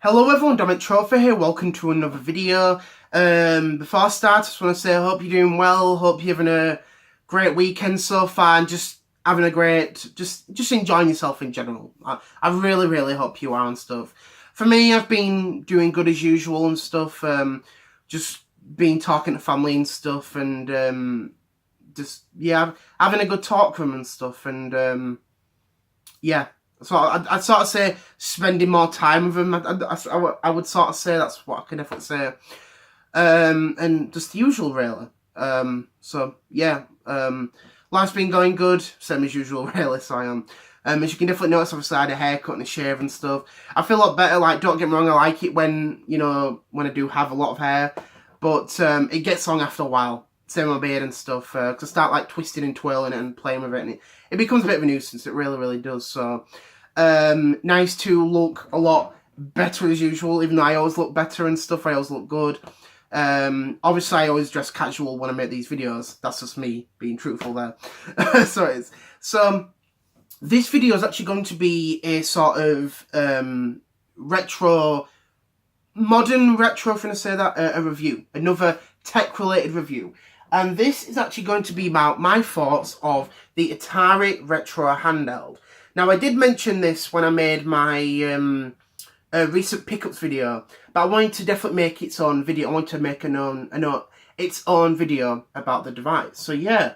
Hello everyone, Dominic Trophy here, welcome to another video. Before I start, I just want to say I hope you're doing well, hope you're having a great weekend so far and just having a great, just enjoying yourself in general. I really hope you are and stuff. For me, I've been doing good as usual and stuff, just been talking to family and stuff and just, yeah, having a good talk with them and stuff and yeah. So I'd sort of say spending more time with them. I would sort of say that's what I can definitely say. And just the usual, really. So, yeah. Life's been going good. Same as usual, really. So, as you can definitely notice, obviously, I had a haircut and a shave and stuff. I feel a lot better. Like, don't get me wrong, I like it when, when I do have a lot of hair. But it gets long after a while. Same with my beard and stuff. Because I start, like, twisting and twirling it and playing with it. And it becomes a bit of a nuisance. It really does. So, nice to look a lot better as usual. Even though I always look better and stuff. I always look good. Obviously, I always dress casual when I make these videos. That's just me being truthful there. So it is. So, this video is actually going to be a sort of modern retro, if I'm going to say that, a review. Another tech-related review. And this is actually going to be about my thoughts of the Atari Retro Handheld. Now, I did mention this when I made my recent pickups video, but I wanted to definitely make its own video. I wanted to make its own video about the device. So, yeah.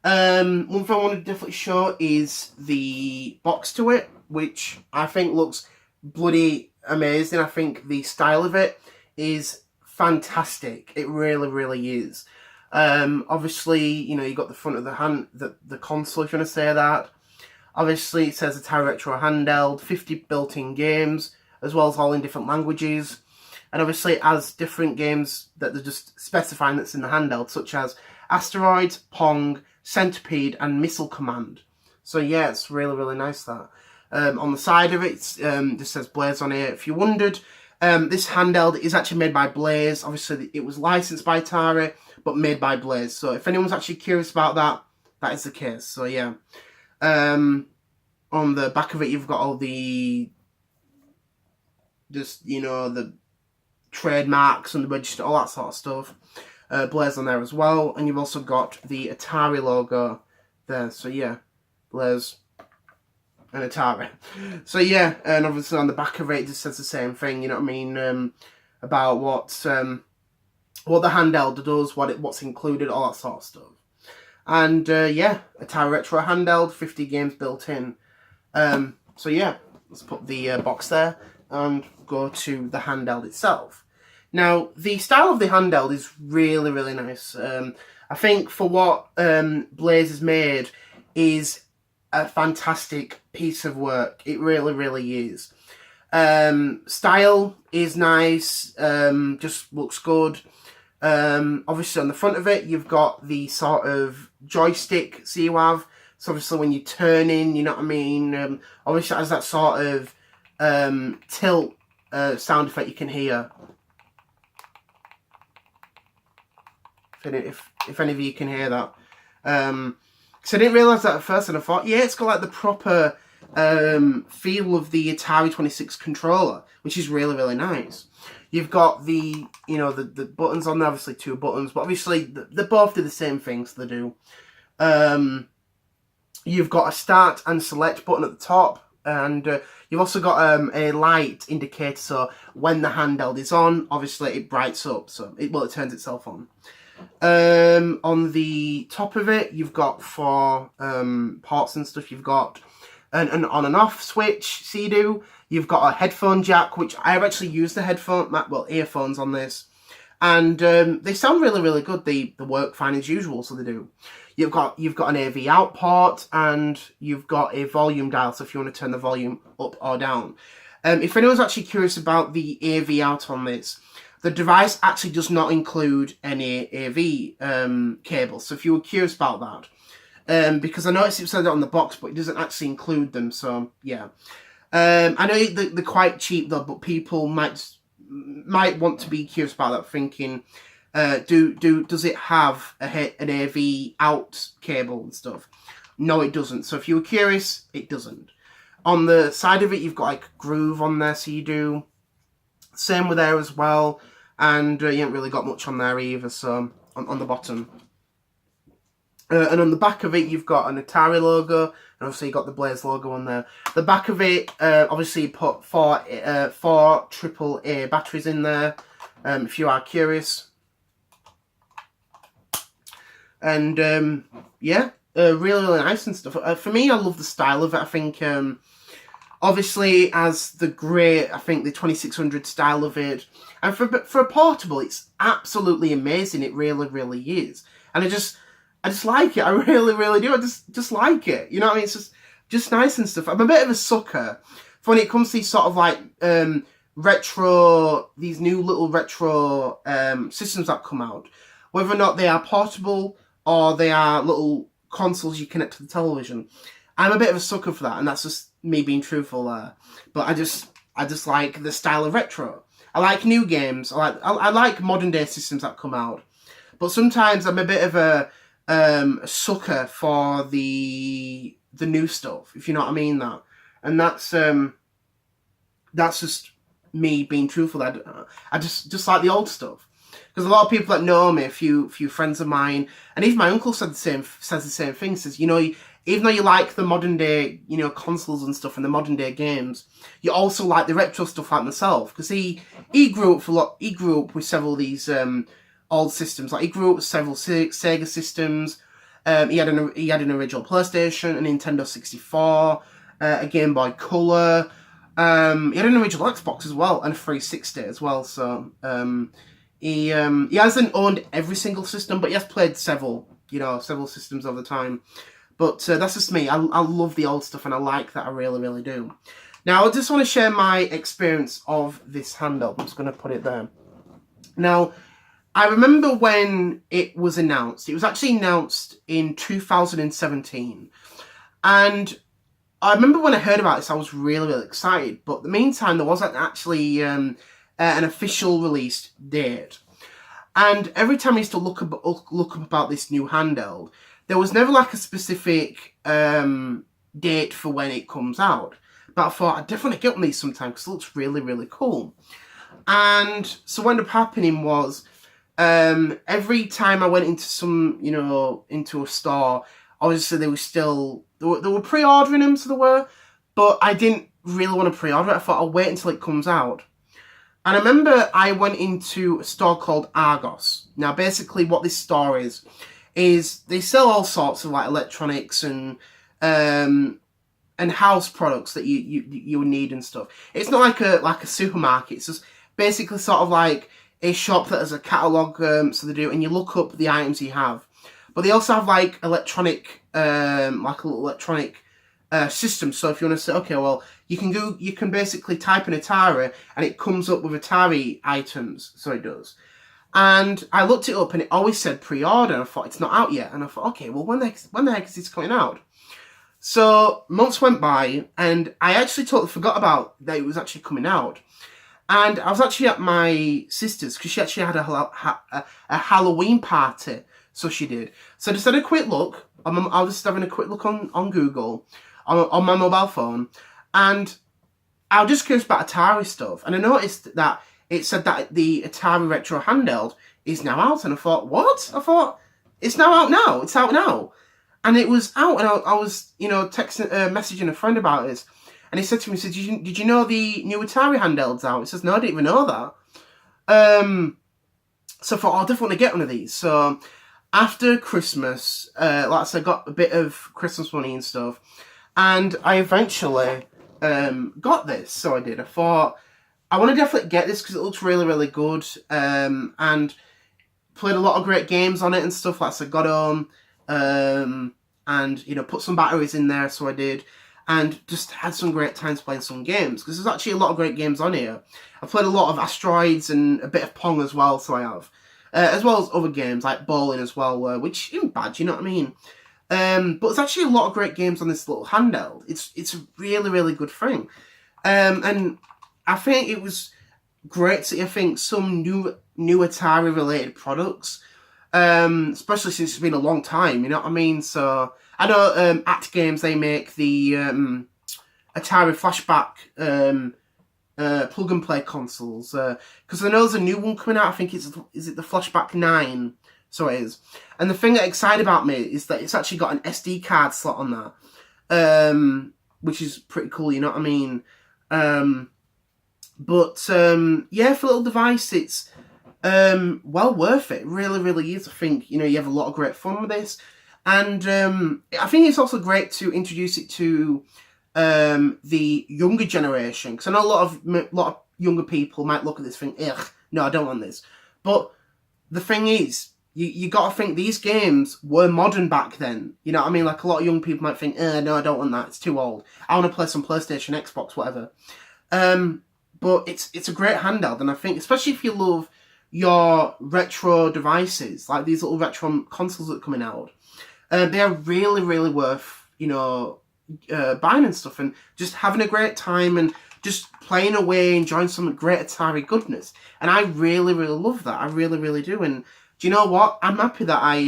One thing I want to definitely show is the box to it, which I think looks bloody amazing. I think the style of it is fantastic. It really is. Obviously, you got the front of the console, if you want to say that. Obviously, it says Atari Retro Handheld, 50 built-in games, as well as all in different languages. And obviously, it has different games that they're just specifying that's in the handheld, such as Asteroids, Pong, Centipede, and Missile Command. So yeah, it's really nice that. On the side of it, this says Blaze on here. If you wondered, this handheld is actually made by Blaze. Obviously, it was licensed by Atari, but made by Blaze. So if anyone's actually curious about that, that is the case. So yeah. On the back of it, you've got all the, the trademarks and the register, all that sort of stuff. Blaze on there as well. And you've also got the Atari logo there. So yeah, Blaze and Atari. So yeah, and obviously on the back of it, it just says the same thing, you know what I mean, about what the handheld does, what's included, all that sort of stuff. And yeah, Atari Retro Handheld, 50 games built in. So yeah, let's put the box there and go to the handheld itself. Now, the style of the handheld is really nice. I think for what Blaze has made is a fantastic piece of work. It really is. Style is nice, just looks good. Obviously on the front of it, you've got the sort of joystick, so you have. So obviously when you're turning, you know what I mean? Obviously it has that sort of tilt sound effect you can hear. If any of you can hear that. So I didn't realise that at first, and I thought, yeah, it's got like the proper feel of the Atari 26 controller, which is really nice. You've got the, the buttons on there, obviously 2 buttons, but obviously they both do the same things they do. You've got a start and select button at the top, and you've also got a light indicator, so when the handheld is on, obviously it brights up, so it turns itself on. On the top of it, you've got for ports and stuff, you've got an on and off switch, so you do. You've got a headphone jack, which I have actually used the earphones on this. And they sound really good. They work fine as usual, so they do. You've got an AV out port, and you've got a volume dial, so if you want to turn the volume up or down. If anyone's actually curious about the AV out on this, the device actually does not include any AV cables. So if you were curious about that, because I noticed it said that on the box, but it doesn't actually include them. So yeah, I know they're quite cheap though, but people might want to be curious about that, thinking, does it have an AV out cable and stuff? No, it doesn't. So if you were curious, it doesn't. On the side of it, you've got like groove on there, so you do. Same with there as well, and you ain't really got much on there either, so on the bottom. And on the back of it, you've got an Atari logo, and obviously you've got the Blaze logo on there. The back of it, obviously you put four AAA batteries in there, if you are curious. And yeah, really nice and stuff. For me, I love the style of it. I think, obviously, as the great, I think the 2600 style of it, and for a portable, it's absolutely amazing. It really, really is. And I just like it. I really, really do. I just like it. You know what I mean? It's just nice and stuff. I'm a bit of a sucker for when it comes to these sort of like these new little retro systems that come out, whether or not they are portable or they are little consoles you connect to the television. I'm a bit of a sucker for that, and that's just me being truthful there. But I just like the style of retro. I like new games. I like modern day systems that come out. But sometimes I'm a bit of a sucker for the new stuff, if you know what I mean. And that's just me being truthful. I just like the old stuff, because a lot of people that know me, a few friends of mine, and even my uncle says the same thing. Says, you know, even though you like the modern day, you know, consoles and stuff and the modern day games, you also like the retro stuff like myself, because he grew up with several of these old systems. Like, he grew up with several Sega systems. He had an original PlayStation, a Nintendo 64, a Game Boy Color. He had an original Xbox as well, and a 360 as well. So he hasn't owned every single system, but he has played several systems over time. But that's just me. I love the old stuff, and I like that. I really, really do. Now, I just want to share my experience of this handheld. I'm just going to put it there. Now, I remember when it was announced. It was actually announced in 2017. And I remember when I heard about this, I was really, really excited. But in the meantime, there wasn't actually an official release date. And every time I used to look up about this new handheld, there was never like a specific date for when it comes out. But I thought I'd definitely get on these sometime, because it looks really, really cool. And so what ended up happening was, every time I went into a store, obviously they were pre-ordering them, so they were, but I didn't really want to pre-order it. I thought I'll wait until it comes out. And I remember I went into a store called Argos. Now, basically what this store is they sell all sorts of like electronics and house products that you would need and stuff. It's not like a supermarket. It's just basically sort of like a shop that has a catalogue, so they do, and you look up the items you have. But they also have like electronic, like a little electronic system. So if you want to say, okay, well, you can basically type in Atari, and it comes up with Atari items. So it does. And I looked it up, and it always said pre-order. And I thought, it's not out yet. And I thought, okay, well, when the heck is this coming out? So months went by, and I actually totally forgot about that it was actually coming out. And I was actually at my sister's, because she actually had a Halloween party. So she did. So I just had a quick look. I was just having a quick look on Google, on my mobile phone. And I was just curious about Atari stuff. And I noticed that it said that the Atari Retro Handheld is now out. And I thought, what? I thought, it's now out now. It's out now. And it was out. And I was, messaging a friend about it. And he said to me, he said, did you know the new Atari handheld's out? He says, no, I didn't even know that. So I thought, I'll definitely get one of these. So after Christmas, like I said, I got a bit of Christmas money and stuff. And I eventually got this. So I did. I thought, I want to definitely get this because it looks really, really good. And played a lot of great games on it and stuff. Like I said, got home and, put some batteries in there. So I did. And just had some great times playing some games, because there's actually a lot of great games on here. I've played a lot of Asteroids and a bit of Pong as well, so I have. As well as other games, like bowling as well, which isn't bad, you know what I mean? But there's actually a lot of great games on this little handheld. It's a really, really good thing. And I think it was great to see, some new Atari-related products, especially since it's been a long time, you know what I mean? So I know At Games, they make the Atari Flashback plug and play consoles. Because I know there's a new one coming out. I think is it the Flashback 9? So it is. And the thing that excited about me is that it's actually got an SD card slot on that, which is pretty cool. You know what I mean? Yeah, for a little device, it's well worth it. It really, really is. I think, you know, you have a lot of great fun with this. And I think it's also great to introduce it to the younger generation. Because I know a lot of younger people might look at this and think, ugh, no, I don't want this. But the thing is, you got to think these games were modern back then. You know what I mean? Like, a lot of young people might think, no, I don't want that. It's too old. I want to play some PlayStation, Xbox, whatever. But it's a great handheld. And I think, especially if you love your retro devices, like these little retro consoles that are coming out, they are really, really worth, you know, buying and stuff. And just having a great time and just playing away, enjoying some great Atari goodness. And I really, really love that. I really, really do. And do you know what? I'm happy that I,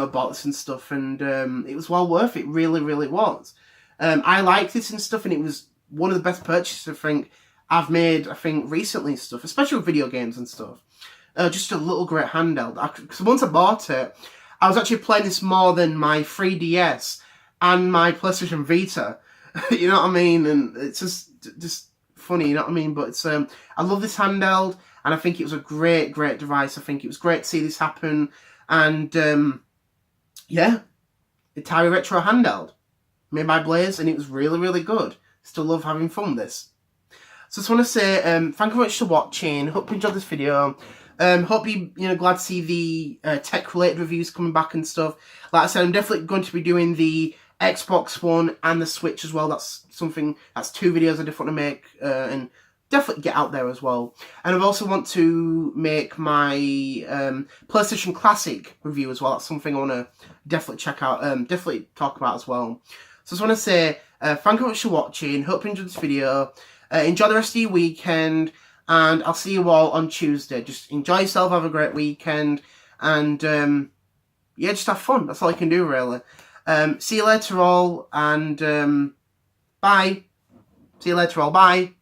bought this and stuff, and it was well worth it. Really, really was. I liked this and stuff, and it was one of the best purchases I think I've made. Recently and stuff, especially with video games and stuff. Just a little great handheld. Because once I bought it, I was actually playing this more than my 3DS and my PlayStation Vita. You know what I mean? And it's just funny. You know what I mean? But it's I love this handheld. And I think it was a great, great device. I think it was great to see this happen. And, yeah, Atari Retro Handheld, made by Blaze, and it was really, really good. Still love having fun with this. So I just want to say thank you very much for watching. Hope you enjoyed this video. Hope you're glad to see the tech-related reviews coming back and stuff. Like I said, I'm definitely going to be doing the Xbox One and the Switch as well. That's two videos I definitely want to make, and definitely get out there as well. And I also want to make my PlayStation Classic review as well. That's something I want to definitely check out, definitely talk about as well. So I just want to say thank you very much for watching. Hope you enjoyed this video. Enjoy the rest of your weekend, and I'll see you all on Tuesday. Just enjoy yourself, have a great weekend, and yeah, just have fun. That's all you can do, really. See you later all, and bye. See you later all, bye.